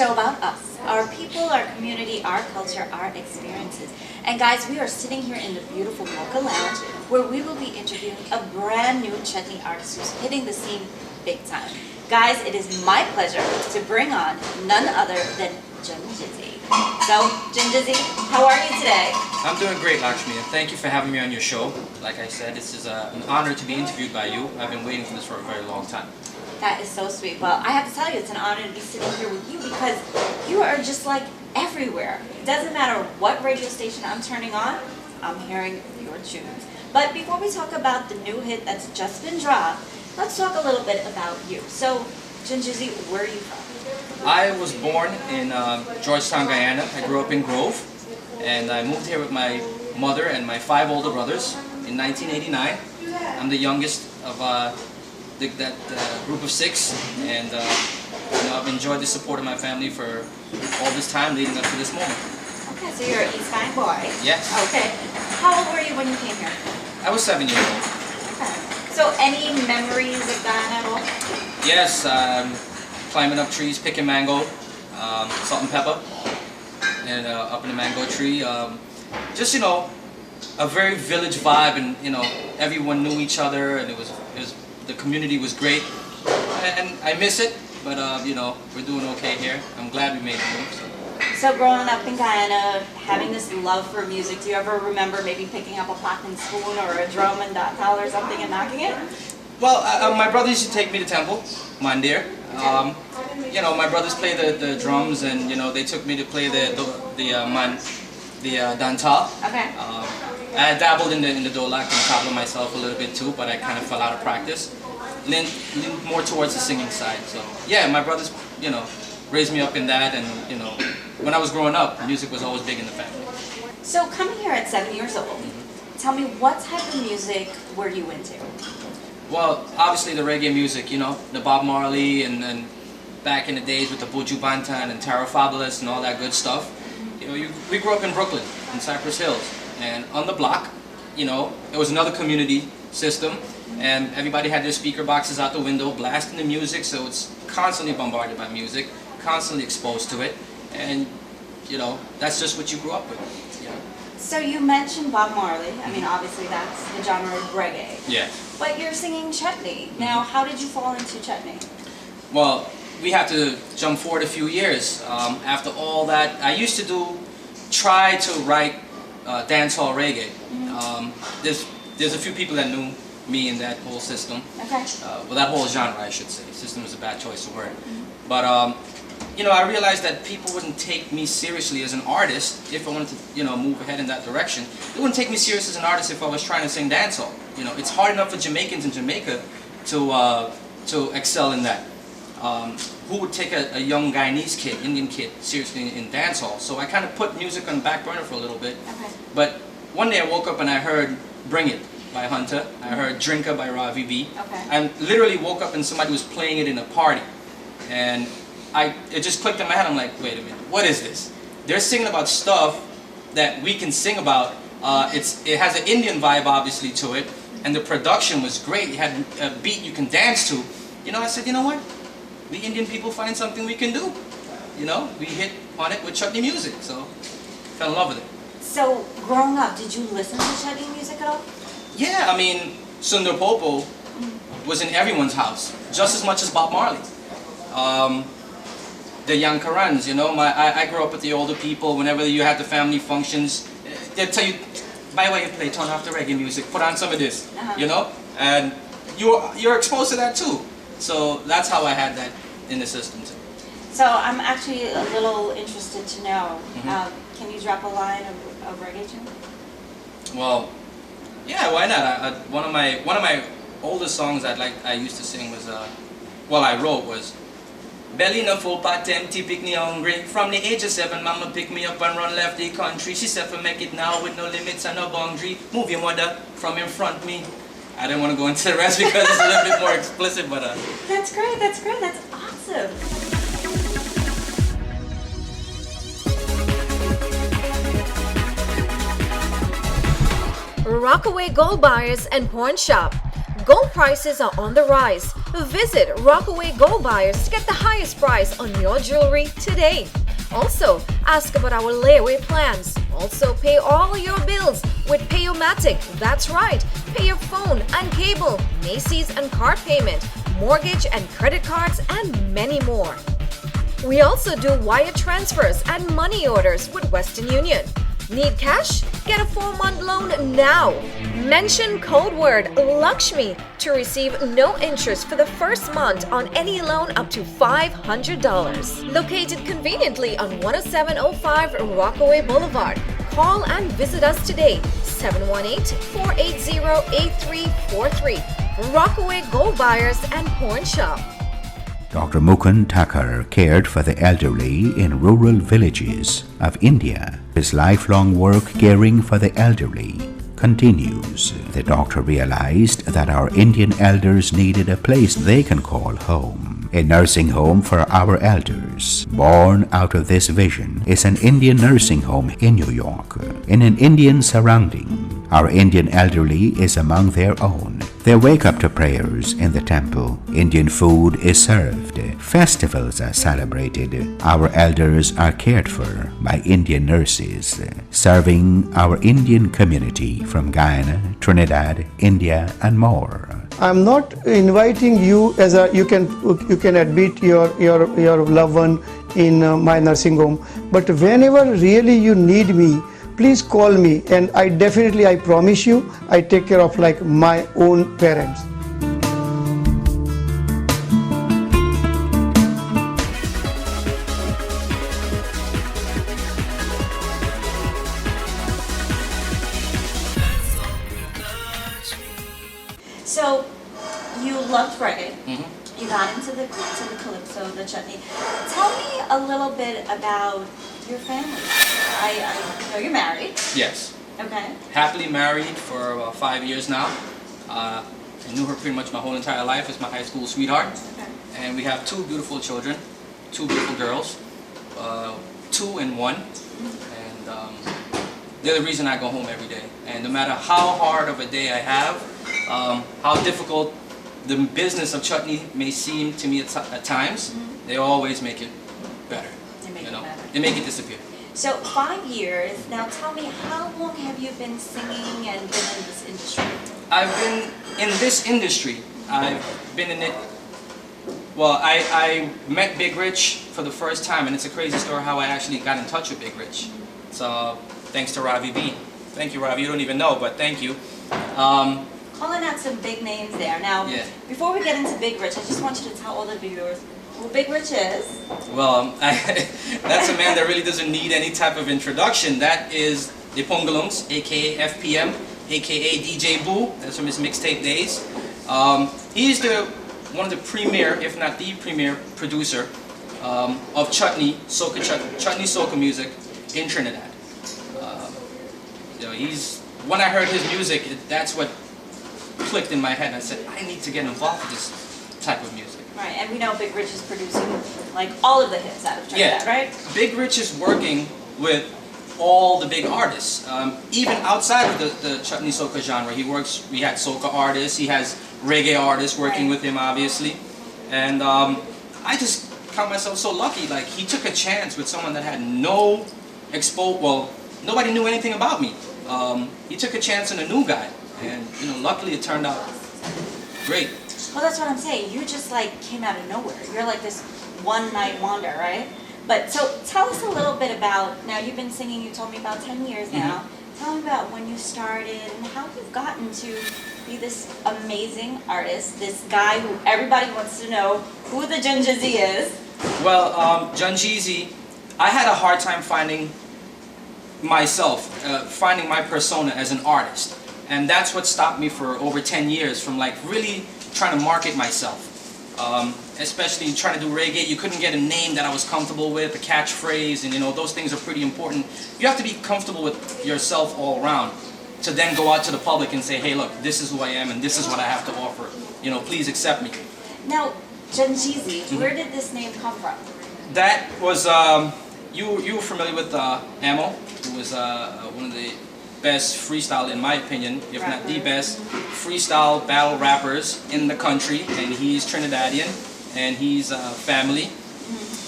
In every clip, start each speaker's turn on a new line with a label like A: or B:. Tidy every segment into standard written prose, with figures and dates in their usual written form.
A: show about us, our people, our community, our culture, our experiences. And guys, we are sitting here in the beautiful Mocha Lounge where we will be interviewing a brand new chutney artist who's hitting the scene big time. Guys, it is my pleasure to bring on none other than JunJeezy. So, JunJeezy, how are you today?
B: I'm doing great, Lakshmee, and thank you for having me on your show. Like I said, this is an honor to be interviewed by you. I've been waiting for this for a very long time.
A: That is so sweet. Well, I have to tell you, it's an honor to be sitting here with you because you are just like everywhere. It doesn't matter what radio station I'm turning on, I'm hearing your tunes. But before we talk about the new hit that's just been dropped, let's talk a little bit about you. So, JunJeezy, where are you from?
B: I was born in Georgetown, Guyana. I grew up in Grove, and I moved here with my mother and my 5 older brothers in 1989. I'm the youngest of that group of 6, and I've enjoyed the support of my family for all this time leading up to this moment.
A: Okay, so you're an East Bank boy.
B: Yes.
A: Okay. How old were you when you came here?
B: I was 7 years old.
A: Okay. So any memories of Guyana at all?
B: Yes, climbing up trees, picking mango, salt and pepper, and up in the mango tree. Just, a very village vibe, and everyone knew each other, and the community was great. And I miss it, but we're doing okay here. I'm glad we made the move.
A: So growing up in Guyana, having this love for music, do you ever remember maybe picking up a pot and spoon or a drum and dottel or something and knocking it?
B: Well, my brothers used to take me to temple, Mandir. My brothers play the drums, and they took me to play the dantal.
A: Okay.
B: I dabbled in the dolak and tabla myself a little bit too, but I kind of fell out of practice. Leaned more towards the singing side. So yeah, my brothers, raised me up in that, and when I was growing up, music was always big in the family.
A: So coming here at 7 years old, tell me what type of music were you into?
B: Well, obviously the reggae music, the Bob Murlee, and back in the days with the Buju Banton and Tara Fabulous and all that good stuff. We grew up in Brooklyn, in Cypress Hills, and on the block, it was another community system, and everybody had their speaker boxes out the window, blasting the music, so it's constantly bombarded by music, constantly exposed to it, and that's just what you grew up with.
A: So you mentioned Bob Marley. I mean, obviously that's the genre of reggae.
B: Yeah.
A: But you're singing chutney. Now, how did you fall into chutney?
B: Well, we have to jump forward a few years. After all that, I used to try to write dancehall reggae. There's a few people that knew me in that whole system. Okay. Well, that whole genre, I should say. System is a bad choice of word. But I realized that people wouldn't take me seriously as an artist if I wanted to, move ahead in that direction. They wouldn't take me serious as an artist if I was trying to sing dancehall. It's hard enough for Jamaicans in Jamaica to excel in that. Who would take a young Guyanese kid, Indian kid, seriously in dancehall? So I kind of put music on the back burner for a little bit. Okay. But one day I woke up and I heard "Bring It" by Hunter. I heard "Drinker" by Ravi B. Okay. I literally woke up and somebody was playing it in a party, and it just clicked in my head. I'm like, wait a minute, what is this? They're singing about stuff that we can sing about. It has an Indian vibe, obviously, to it, and the production was great. It had a beat you can dance to. I said, you know what? We Indian people find something we can do. We hit on it with chutney music, so fell in love with it.
A: So, growing up, did you listen to chutney music at all?
B: Yeah, I mean, Sundar Popo was in everyone's house, just as much as Bob Marley. The young Karans, I grew up with the older people. Whenever you had the family functions, they'd tell you, by the way, you play, turn off the reggae music, put on some of this, and you're exposed to that too. So that's how I had that in the system too.
A: So I'm actually a little interested to know, can you drop a line of reggae tune?
B: Well, yeah, why not? One of my oldest songs I used to sing was, I wrote was, belly no full pot empty, pick me hungry. From the age of 7, mama picked me up and run left the country. She said for make it now with no limits and no boundary. Move your mother from in front me. I didn't want to go into the rest because it's a little bit more explicit, but
A: That's great, that's awesome.
C: Rockaway Gold Bars and Pawn Shop. Gold prices are on the rise. Visit Rockaway Gold Buyers to get the highest price on your jewelry today. Also, ask about our layaway plans. Also, pay all your bills with Payomatic. That's right, pay your phone and cable, Macy's and card payment, mortgage and credit cards, and many more. We also do wire transfers and money orders with Western Union. Need cash? Get a 4-month loan now. Mention code word Lakshmee to receive no interest for the first month on any loan up to $500. Located conveniently on 10705 Rockaway Boulevard. Call and visit us today, 718-480-8343. Rockaway Gold Buyers and Pawn Shop.
D: Dr. Mukund Thakur cared for the elderly in rural villages of India. His lifelong work caring for the elderly continues. The doctor realized that our Indian elders needed a place they can call home. A nursing home for our elders. Born out of this vision is an Indian nursing home in New York. In an Indian surrounding, our Indian elderly is among their own. They wake up to prayers in the temple. Indian food is served. Festivals are celebrated. Our elders are cared for by Indian nurses, serving our Indian community from Guyana, Trinidad, India, and more.
E: I'm not inviting you as a you can admit your loved one in my nursing home, but whenever really you need me, please call me, and I promise you, I take care of like my own parents.
A: So, you loved reggae. You got into the calypso, the chutney. Tell me a little bit about your family. I know you're married.
B: Yes.
A: Okay.
B: Happily married for about 5 years now. I knew her pretty much my whole entire life as my high school sweetheart.
A: Okay.
B: And we have 2 beautiful children, 2 beautiful girls, 2 and 1. And they're the reason I go home every day. And no matter how hard of a day I have, how difficult the business of chutney may seem to me at times, they always make it better.
A: They make it better.
B: They make it disappear.
A: So 5 years. Now tell me, how long have you been singing and been in this industry?
B: I've been in this industry. I've been in it. Well, I met Big Rich for the first time, and it's a crazy story how I actually got in touch with Big Rich. So thanks to Ravi B. Thank you, Ravi. You don't even know, but thank you.
A: Calling out some big names there. Now, before we get into Big Rich, I just want you to tell all the viewers who Big Rich is.
B: Well, that's a man that really doesn't need any type of introduction. That is the Pongalungs, aka FPM, aka DJ Boo. That's from his mixtape days. He's one of the premier, if not the premier, producer of Chutney Soca music in Trinidad. When I heard his music, that's what clicked in my head. I said, I need to get involved with this type of music.
A: Right, and we know Big Rich is producing like all of the hits out of Trinidad, right?
B: Big Rich is working with all the big artists, even outside of the Chutney Soca genre. We had soca artists, he has reggae artists working with him, obviously, and I just count myself so lucky. Like, he took a chance with someone that had no nobody knew anything about me. He took a chance on a new guy, and luckily it turned out great.
A: Well, that's what I'm saying. You just like came out of nowhere. You're like this one-night wonder, right? But so tell us a little bit about, now you've been singing, you told me about 10 years now. Tell me about when you started and how you've gotten to be this amazing artist, this guy who everybody wants to know who the JunJeezy is.
B: Well, JunJeezy, I had a hard time finding myself, finding my persona as an artist. And that's what stopped me for over 10 years from like really trying to market myself. Especially trying to do reggae, you couldn't get a name that I was comfortable with, a catchphrase, and those things are pretty important. You have to be comfortable with yourself all around to then go out to the public and say, hey look, this is who I am and this is what I have to offer. Please accept me.
A: Now, JunJeezy, where did this name come from?
B: That was, you were familiar with Amo, who was one of the best freestyle, in my opinion, if not the best freestyle battle rappers in the country, and he's Trinidadian, and he's family.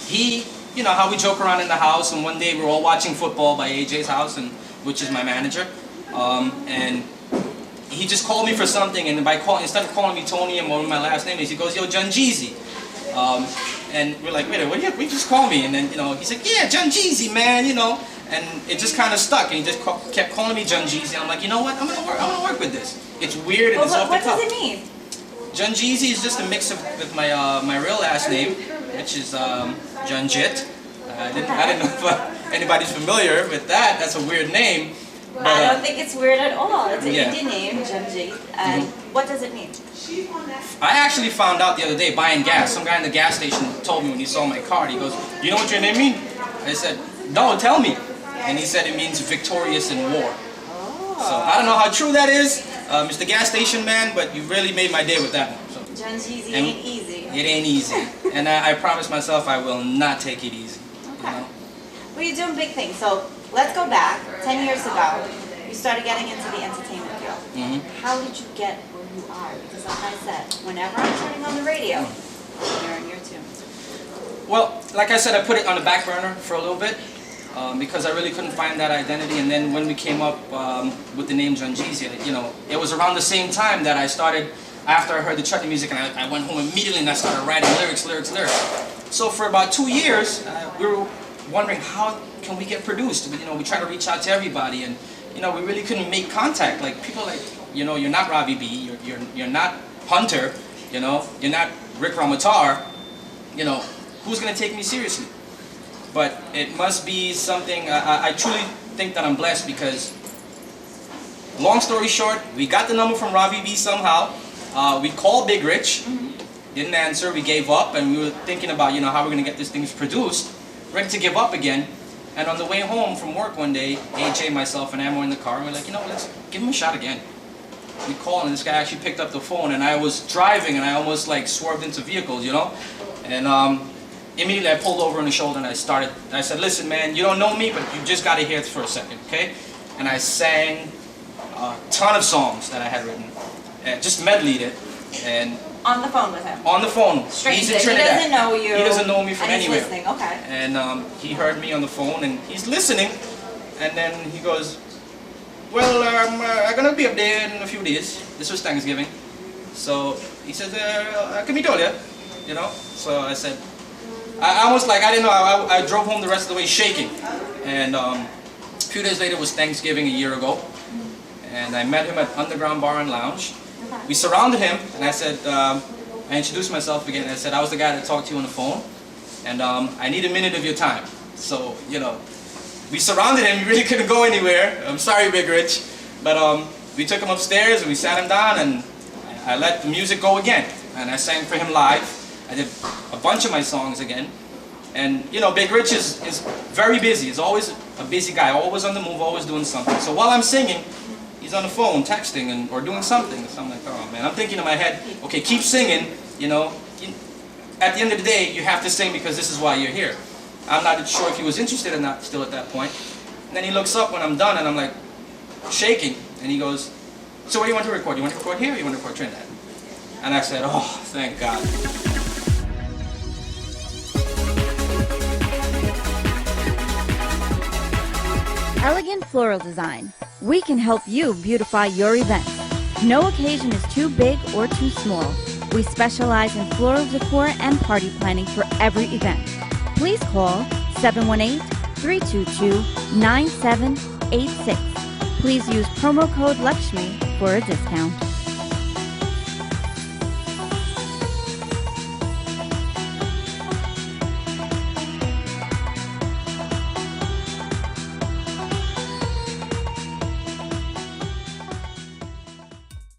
B: He, you know how we joke around in the house, and one day we were all watching football by AJ's house, and which is my manager, and he just called me for something, and instead of calling me Tony and what my last name is, he goes, "Yo, JunJeezy." And we're like, "Wait, what you just call me?" And then, you know, he's like, "Yeah, JunJeezy, man, you know." And it just kind of stuck, and he just kept calling me JunJeezy. I'm like, you know what? I'm gonna work with this. It's weird and it's off the
A: What
B: cuff.
A: does it mean?
B: JunJeezy is just a mix of with my real last name, which is JunJit. I didn't know if anybody's familiar with that. That's a weird name. But,
A: I don't think it's weird at all. It's an
B: yeah.
A: Indian name, JunJeezy. And what does it mean?
B: I actually found out the other day buying gas. Some guy in the gas station told me when he saw my card. He goes, "You know what your name means?" I said, "No, tell me." And he said it means victorious in war. So I don't know how true that is, Mr. Gas Station Man, but you really made my day with that one. So.
A: JunJeezy ain't easy.
B: It ain't easy. And I promise myself I will not take it easy.
A: Okay.
B: You know?
A: Well, you're doing big things. So let's go back. 10 years ago, you started getting into the entertainment field. How did you get where you are? Because like I said, whenever I'm turning on the radio, you're in your tunes.
B: Well, like I said, I put it on the back burner for a little bit. Because I really couldn't find that identity, and then when we came up with the name JunJeezy, you know, it was around the same time that I started, after I heard the Chutney music, and I went home immediately and I started writing lyrics. So for about 2 years, we were wondering how can we get produced. You know, we tried to reach out to everybody, and you know, we really couldn't make contact. Like people like, you know, you're not Ravi B, you're not Hunter, you know, you're not Rick Ramatar, you know, who's gonna take me seriously? But it must be something, I truly think that I'm blessed because, long story short, we got the number from Ravi B somehow. We called Big Rich, didn't answer, we gave up, and we were thinking about, you know, how we're going to get this thing produced, ready to give up again. And on the way home from work one day, AJ, myself, and Am were in the car, and we're like, you know, let's give him a shot again. We called, and this guy actually picked up the phone, and I was driving, and I almost like swerved into vehicles, you know? And immediately I pulled over on the shoulder and I said, "Listen, man, you don't know me, but you just got to hear it for a second, okay?" And I sang a ton of songs that I had written, and just medleyed it. And
A: On the phone with him?
B: On the phone. He's in Trinidad.
A: He doesn't know you.
B: He doesn't know me from
A: and he's
B: anywhere.
A: Listening. Okay.
B: And he heard me on the phone and he's listening. And then he goes, "Well, I'm going to be up there in a few days." This was Thanksgiving. So he says, "Can we tell you?" You know? So I said, I almost like, I didn't know, I drove home the rest of the way shaking. And a few days later was Thanksgiving a year ago. And I met him at Underground Bar and Lounge. We surrounded him, and I said, I introduced myself again. I said, "I was the guy that talked to you on the phone, and I need a minute of your time." So, you know, we surrounded him. He really couldn't go anywhere. I'm sorry, Big Rich. But we took him upstairs, and we sat him down, and I let the music go again. And I sang for him live. I did a bunch of my songs again. And, you know, Big Rich is very busy. He's always a busy guy, always on the move, always doing something. So while I'm singing, he's on the phone texting or doing something. So I'm like, oh man, I'm thinking in my head, okay, keep singing, you know. At the end of the day, you have to sing because this is why you're here. I'm not sure if he was interested or not still at that point. And then he looks up when I'm done and I'm like shaking. And he goes, "So where do you want to record? You want to record here or you want to record Trinidad?" And I said, "Oh, thank God."
F: Elegant floral design. We can help you beautify your event. No occasion is too big or too small. We specialize in floral decor and party planning for every event. Please call 718-322-9786. Please use promo code Lakshmee for a discount.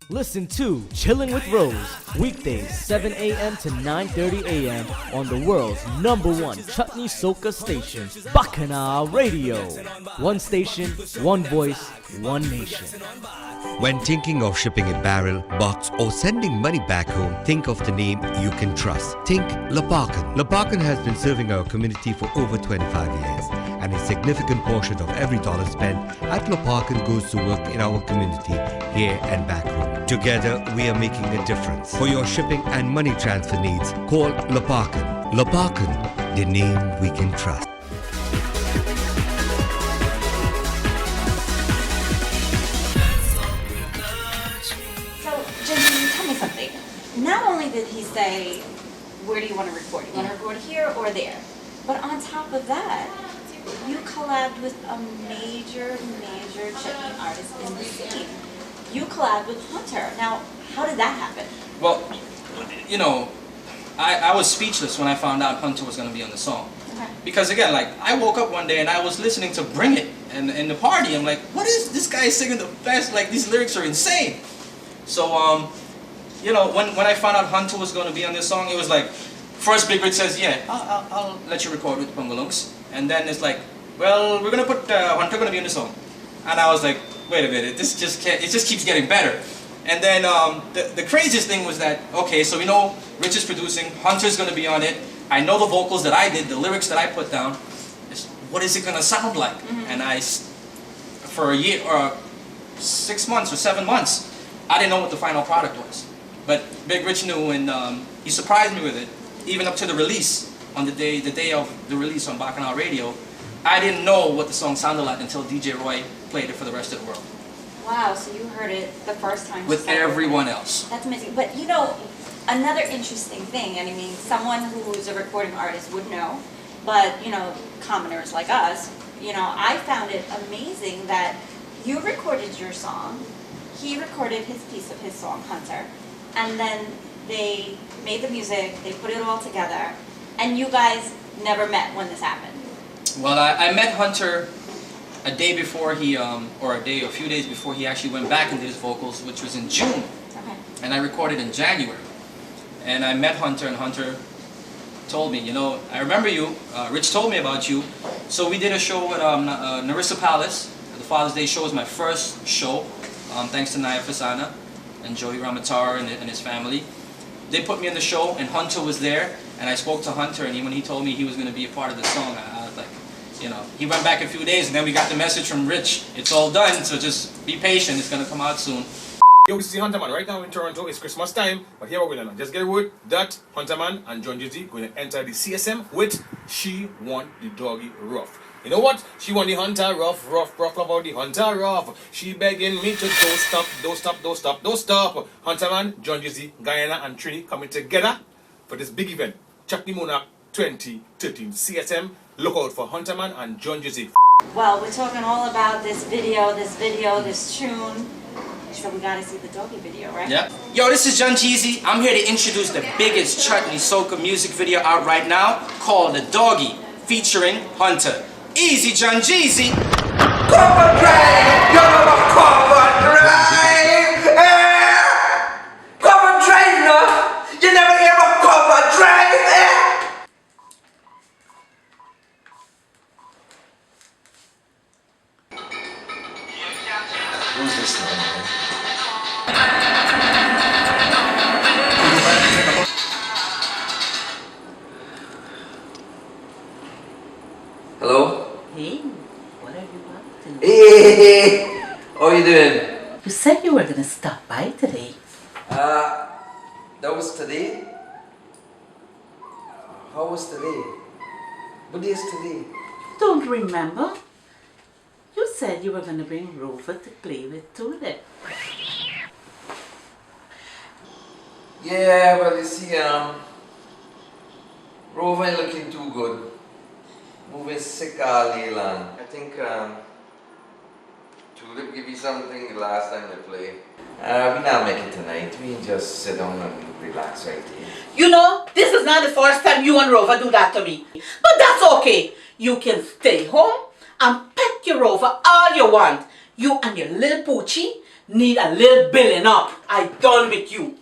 G: Listen to Chillin' with Rose, weekdays 7 a.m. to 9:30 a.m. on the world's #1 Chutney Soca station, Bacchanal Radio. One station, one voice, one nation.
H: When thinking of shipping a barrel, box, or sending money back home, think of the name you can trust. Think Lapakan. Lapakan has been serving our community for over 25 years and and a significant portion of every dollar spent at Loparkin goes to work in our community here and back home. Together, we are making a difference. For your shipping and money transfer needs, call Loparkin. Loparkin, the name we can trust.
A: So, JunJeezy, tell me something. Not only did he say, where do you want to record? You want to record here or there? But on top of that, you collabed with a major Chutney artist in the scene. You collabed with Hunter. Now, how did that happen?
B: Well, you know, I was speechless when I found out Hunter was going to be on the song.
A: Okay.
B: Because again, like, I woke up one day and I was listening to Bring It and in the party. I'm like, what is this guy singing the best? Like, these lyrics are insane. So, you know, when I found out Hunter was going to be on this song, it was like, first Big Rich says, yeah, I'll let you record with Bungalunks. And then it's like, well, we're going to put Hunter going to be on the song. And I was like, wait a minute, this just can't, it just keeps getting better. And then the craziest thing was that, okay, so we know Rich is producing, Hunter's going to be on it. I know the vocals that I did, the lyrics that I put down. What is it going to sound like? And for a year, or 6 months or 7 months, I didn't know what the final product was. But Big Rich knew, and he surprised me with it. Even up to the release, on the day of the release on Bacchanal Radio, I didn't know what the song sounded like until DJ Roy played it for the rest of the world.
A: Wow, so you heard it the first time.
B: With everyone else.
A: That's amazing. But you know, another interesting thing, and I mean, someone who's a recording artist would know, but you know, commoners like us, you know, I found it amazing that you recorded your song, he recorded his piece of his song, Hunter, and then they made the music, they put it all together, and you guys never met when this happened.
B: Well, I met Hunter a day before he, or a few days before he actually went back and did his vocals, which was in June.
A: Okay.
B: And I recorded in January. And I met Hunter, and Hunter told me, you know, I remember you, Rich told me about you. So we did a show with Narissa Palace. The Father's Day show was my first show, thanks to Naya Fasana and Joey Ramatar and his family. They put me in the show, and Hunter was there, and I spoke to Hunter, and when he told me he was going to be a part of the song, I was like, you know, he went back a few days, and then we got the message from Rich, it's all done, so just be patient, it's going to come out soon.
I: Yo, this is Hunter Man. Right now in Toronto, it's Christmas time, but here we're going to just get a word that Hunter Man and JunJeezy going to enter the CSM with She Want the Doggy Rough. You know what? She want the Hunter rough about the Hunter rough. She begging me to don't stop. Hunter Man, JunJeezy, Guyana and Trinity coming together for this big event, Chutney Monarch 2013 CSM. Look out for Hunter Man and JunJeezy.
A: Well, we're talking all about this video, this tune. So we gotta see the doggy video, right?
B: Yep. Yo, this is JunJeezy. I'm here to introduce the biggest Chutney Soca music video out right now, called The Doggy, featuring Hunter. Easy, JunJeezy.
J: Cover drive, cover drive, cover drive, no? You never hear about cover drive, Who's this man? Hello?
K: Hey, what are you up to?
J: Hey, how you doing?
K: You said you were gonna stop by today.
J: That was today? How was today? What day is today?
K: Don't remember? You said you were gonna bring Rover to play with today.
J: Yeah, well you see, Rover ain't looking too good. Moving sick all day long. I think Tulip give you something the last time they played. We not make it tonight. We just sit down and relax right here.
K: You know, this is not the first time you and Rover do that to me. But that's okay. You can stay home and pet your Rover all you want. You and your little poochie need a little billing up. I done with you.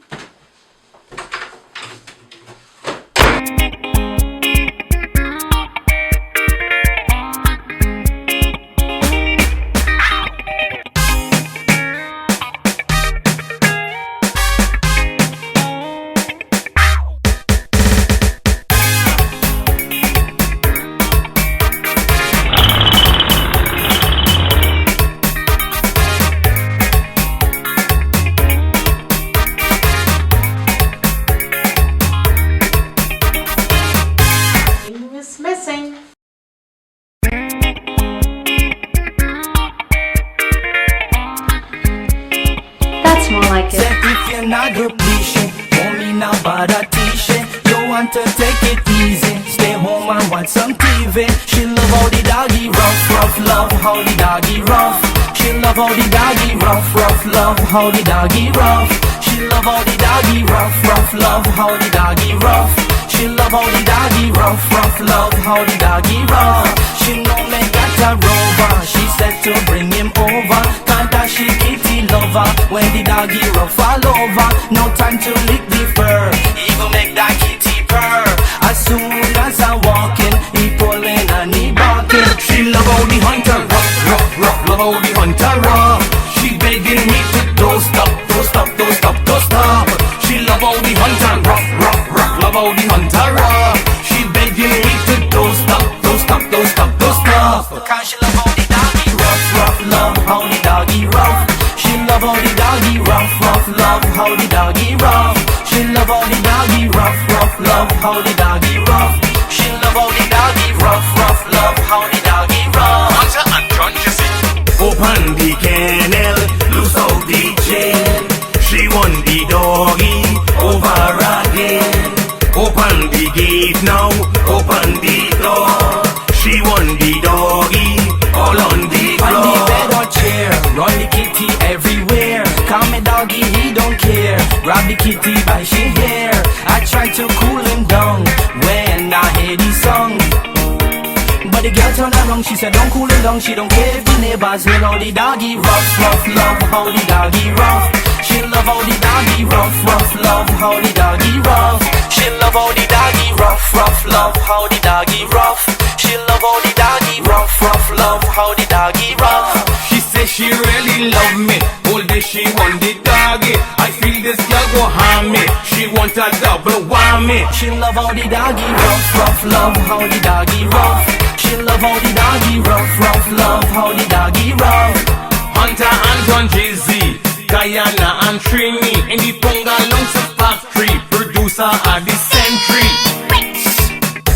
L: you're not good patient. Only now but a t-shirt. You want to take it easy. Stay home and watch some TV. She love how the doggy rough, rough. Love how the doggy rough. She love how the doggy rough, rough. Love how the doggy rough. She love how the doggy rough, rough. Love how the doggy rough. She love how the doggy rough, rough. Love how the doggy rough. She know me got a rover. She said to bring him over. Can't she kitty lover. When the doggy rough all over. No time to lick the fur. He gon' make that kitty purr. As soon as I walk in, he pulling and he barking. She love how the hunter rough, rough, rough. Love how the hunter rough. She begging me to don't stop, don't stop, don't stop, don't stop. She love how the hunter rough, rough, rough. Love how the hunter rough. She begging me to don't stop, don't stop, don't stop, don't stop. Cause she love how the doggy rough, rough. Love how the doggy rough. She love how the doggy rough, rough. Love how the doggy rough. She love how the doggy rough, rough. Love how the doggy rough. She love how the doggy rough, rough. Love how the doggy rough.
M: Hunter and JunJeezy.
L: Open the kennel, loose out the chain. She want the doggy over again. Open the gate now, open the door. She want the doggy all on the floor. On the bed or chair, run the kitty everywhere. Call me doggy, he don't care. Grab the kitty by she hair. I try to cool him down when I hear the song. But the girl turned around, she said don't cool him down. She don't care if the neighbors hear how the doggy rough, rough. Love how the doggy rough. She love how the doggy rough, rough. Love how the doggy rough. She love how the doggy rough, rough. Love how the doggy rough. She love how the doggy rough, rough. Love how the doggy rough.
M: She says she really love me. All day she want the doggy. I feel this girl go harm me. She want a double whammy.
L: She love how the doggy rough, rough. Love how the doggy rough. She love how the doggy rough, rough. Love how the doggy rough.
M: Hunter and JunJeezy, Guyana and Trini. In the Ponga Lungs Factory, producer of the century.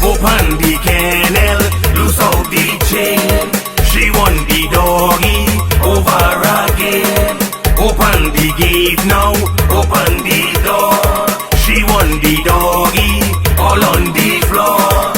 L: Open the kennel, loose out the chain. She want the doggy over again. Open the gate now, open the door. She want the doggy all on the floor.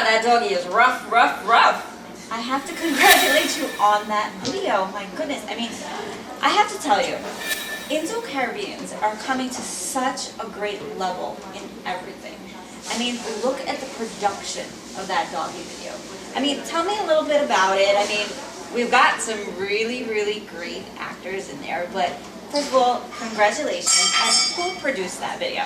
A: That doggy is rough, rough, rough. I have to congratulate you on that video. My goodness. I mean, I have to tell you, Indo-Caribbeans are coming to such a great level in everything. I mean, look at the production of that doggy video. I mean, tell me a little bit about it. I mean, we've got some really, really great actors in there, but first of all, congratulations. And who produced that video?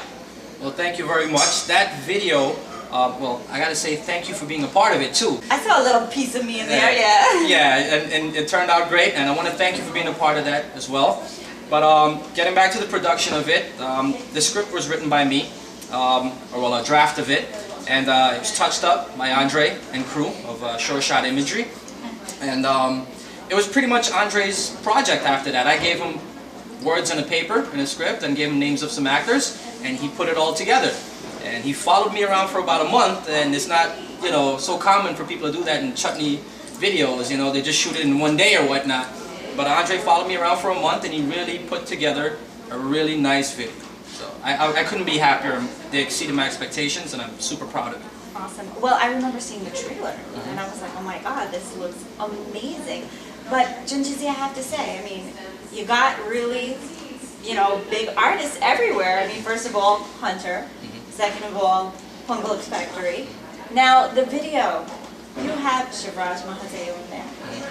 B: Well, thank you very much. That video, well, I gotta say thank you for being a part of it too.
A: I saw a little piece of me in there, yeah.
B: Yeah, and it turned out great, and I want to thank you for being a part of that as well. But getting back to the production of it, the script was written by me, or well, a draft of it, and it was touched up by Andre and crew of Sure Shot Imagery. And it was pretty much Andre's project after that. I gave him words on a paper in a script and gave him names of some actors, and he put it all together. And he followed me around for about a month, and it's not, you know, so common for people to do that in Chutney videos, you know, they just shoot it in one day or whatnot. But Andre followed me around for a month, and he really put together a really nice video. So I couldn't be happier. They exceeded my expectations, and I'm super proud of it.
A: Awesome. Well, I remember seeing the trailer, and I was like, oh my god, this looks amazing. But JunJeezy, I have to say, I mean, you got really, you know, big artists everywhere. I mean, first of all, Hunter. Second of all, Pungaluk's Factory. Now, the video, you have Shivraj Mahadev in there.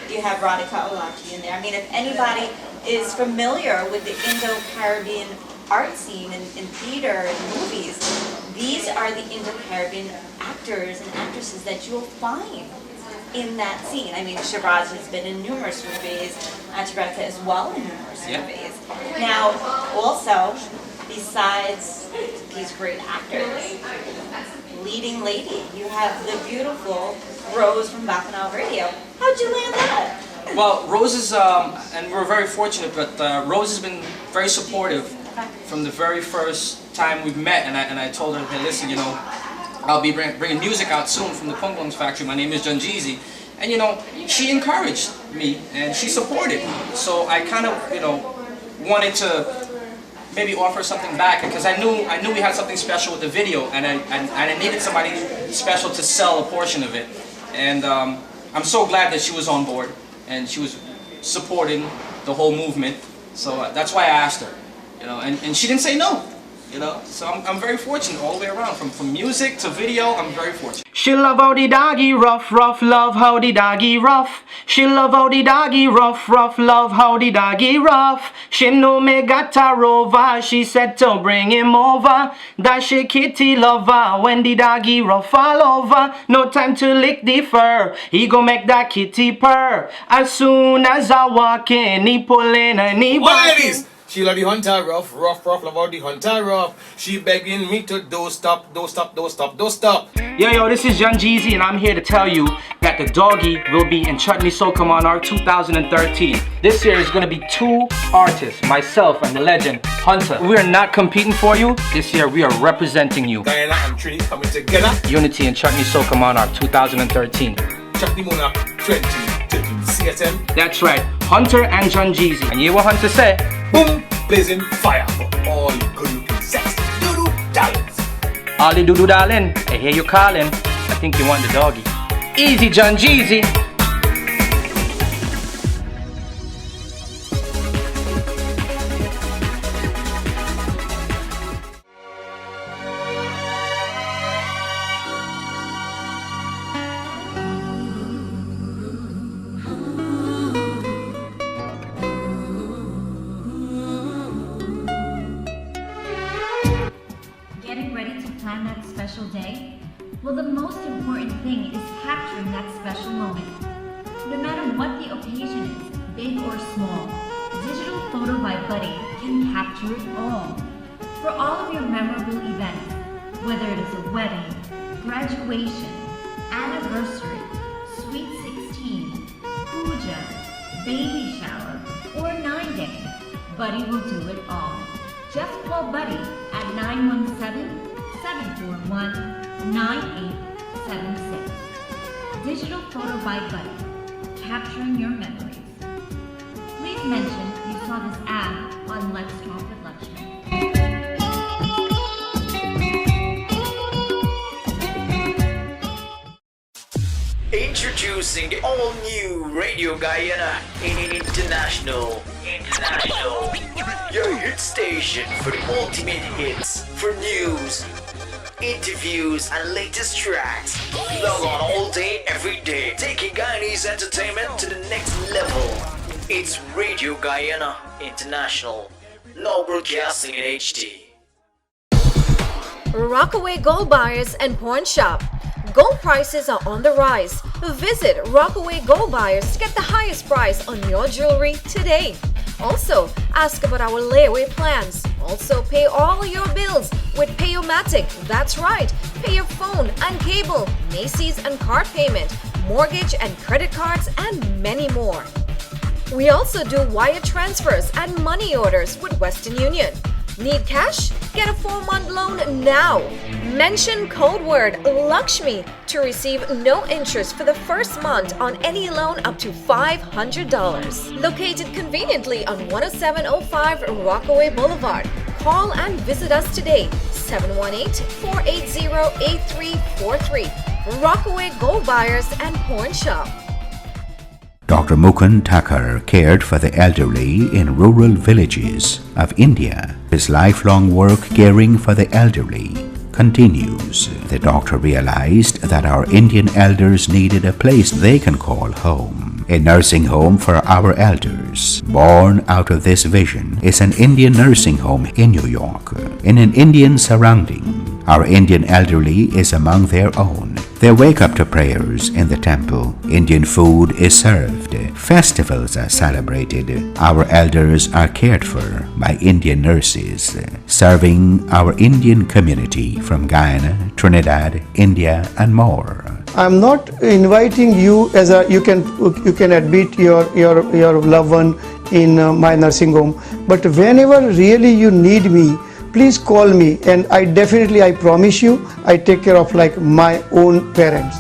A: You have Radhika Olaki in there. I mean, if anybody is familiar with the Indo-Caribbean art scene in theater and movies, these are the Indo-Caribbean actors and actresses that you'll find in that scene. I mean, Shabazz has been in numerous movies, Auntie Bertha as well in numerous movies. Now, also, besides these great actors, leading lady, you have the beautiful Rose from Bacchanal Radio. How'd you land that?
B: Well, Rose is, and we're very fortunate, but Rose has been very supportive from the very first time we've met, and I told her, hey, listen, you know, I'll be bringing music out soon from the Punglungs factory. My name is JunJeezy. And, you know, she encouraged me and she supported. So I kind of, you know, wanted to maybe offer something back because I knew we had something special with the video, and I needed somebody special to sell a portion of it. And I'm so glad that she was on board and she was supporting the whole movement. So that's why I asked her, you know, and she didn't say no. You know, so I'm very fortunate all the way around, from music to video. I'm very fortunate.
L: She love how the doggy rough, rough, love how the doggy rough. She love how the doggy rough, rough, love how the doggy rough. She know me got a rover, she said to bring him over. That she kitty lover, when the doggy rough all over. No time to lick the fur, he go make that kitty purr. As soon as I walk in, he pull in and he walk in.
I: She love the hunter rough, rough, rough, love all the hunter rough. She begging me to don't stop, don't stop, don't stop, don't stop.
L: Yo, this is JunJeezy, and I'm here to tell you that the doggy will be in Chutney Soca Monarch 2013. This year is going to be 2 artists, myself and the legend, Hunter. We are not competing for you. This year we are representing you.
I: Guyana and Trinidad coming together.
L: Unity in Chutney Soca Monarch 2013.
I: Chutney Monarch 2013 CSM.
L: That's right, Hunter and JunJeezy. And you what Hunter say?
I: Boom, blazing fire for all good looking sexy doo-doo darlings.
L: All the doo-doo darling, I hear you calling. I think you want the doggy. Easy, JunJeezy.
F: Getting ready to plan that special day? Well, the most important thing is capturing that special moment. No matter what the occasion is, big or small, Digital Photo by Buddy can capture it all. For all of your memorable events, whether it is a wedding, graduation, anniversary, sweet 16, puja, baby shower, or 9-day, Buddy will do it all. Just call Buddy at 917-741-9876. Digital Photo by Buddy, capturing your memories. Please mention you saw this ad on Let's Talk with Lakshmee.
N: Introducing the all-new Radio Guyana International. Your hit station for the ultimate hits, for news, interviews, and latest tracks. Log on all day, every day, taking Guyanese entertainment to the next level. It's Radio Guyana International. Now broadcasting in HD.
C: Rockaway Gold Buyers and Pawn Shop. Gold prices are on the rise. Visit Rockaway Gold Buyers to get the highest price on your jewelry today. Also, ask about our layaway plans. Also, pay all your bills with Payomatic. That's right, pay your phone and cable, Macy's and card payment, mortgage and credit cards, and many more. We also do wire transfers and money orders with Western Union. Need cash? Get a 4-month loan now. Mention code word Lakshmee to receive no interest for the first month on any loan up to $500. Located conveniently on 10705 Rockaway Boulevard. Call and visit us today, 718-480-8343. Rockaway Gold Buyers and Pawn Shop.
D: Dr. Mukund Thakur cared for the elderly in rural villages of India. His lifelong work caring for the elderly continues. The doctor realized that our Indian elders needed a place they can call home. A nursing home for our elders. Born out of this vision is an Indian nursing home in New York. In an Indian surrounding, our Indian elderly is among their own. They wake up to prayers in the temple. Indian food is served. Festivals are celebrated. Our elders are cared for by Indian nurses, serving our Indian community from Guyana, Trinidad, India, and more.
E: I'm not inviting you as a you can admit your loved one in my nursing home, but whenever really you need me, please call me, and I promise you, I take care of like my own parents.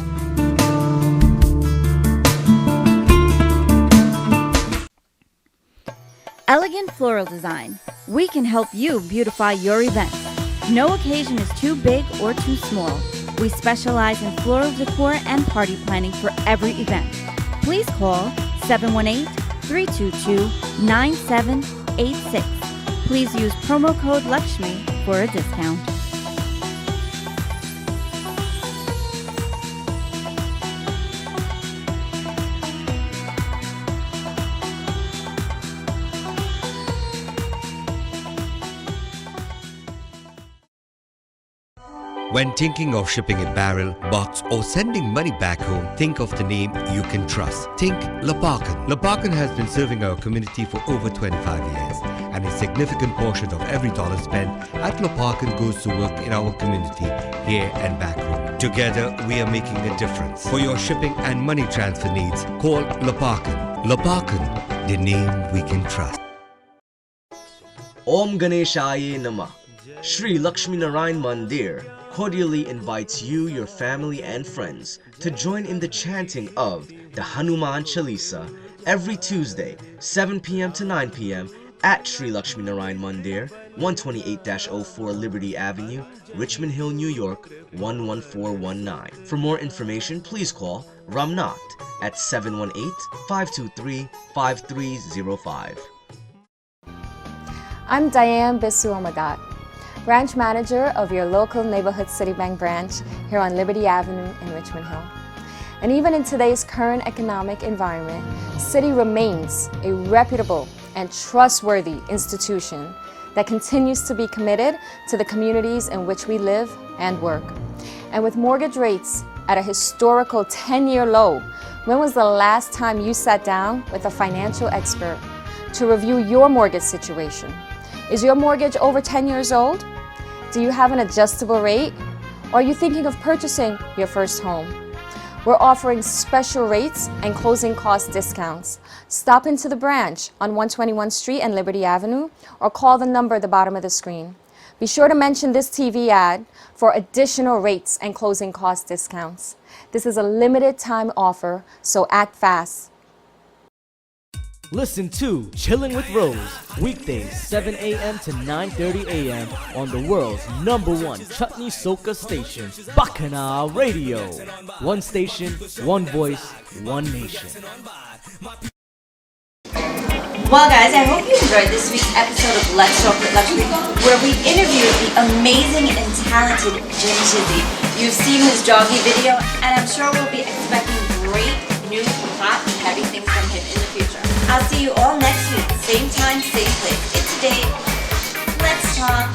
F: Elegant Floral Design. We can help you beautify your event. No occasion is too big or too small. We specialize in floral decor and party planning for every event. Please call 718-322-9786. Please use promo code Lakshmee for a discount.
H: When thinking of shipping a barrel, box or sending money back home, think of the name you can trust. Think Lapakan. Lapakan has been serving our community for over 25 years, and a significant portion of every dollar spent at Lapakan goes to work in our community here and back home. Together, we are making a difference. For your shipping and money transfer needs, call Lapakan. Lapakan, the name we can trust.
G: Om Ganeshaya Namah. Shri Lakshmee Narayan Mandir cordially invites you, your family and friends to join in the chanting of the Hanuman Chalisa every Tuesday, 7 p.m. to 9 p.m. at Shri Lakshmee Narayan Mandir, 128-04 Liberty Avenue, Richmond Hill, New York, 11419. For more information, please call Ramnath at 718-523-5305.
O: I'm Diane Bisu-Omagat, branch manager of your local neighborhood Citibank branch here on Liberty Avenue in Richmond Hill. And even in today's current economic environment, Citi remains a reputable and trustworthy institution that continues to be committed to the communities in which we live and work. And with mortgage rates at a historical 10-year low, when was the last time you sat down with a financial expert to review your mortgage situation? Is your mortgage over 10 years old? Do you have an adjustable rate? Or are you thinking of purchasing your first home? We're offering special rates and closing cost discounts. Stop into the branch on 121 Street and Liberty Avenue or call the number at the bottom of the screen. Be sure to mention this TV ad for additional rates and closing cost discounts. This is a limited time offer, so act fast.
G: Listen to Chillin' with Rose, weekdays 7 a.m. to 9:30 a.m. on the world's #1 Chutney Soca station, Bacchanal Radio. One station, one voice, one nation.
A: Well guys, I hope you enjoyed this week's episode of Let's Talk with Lakshmee, where we interviewed the amazing and talented JunJeezy. You've seen his doggy video, and I'm sure we'll be expecting great, new, hot, and heavy things from him in the future. I'll see you all next week, same time, same place. It's Dave. Let's talk.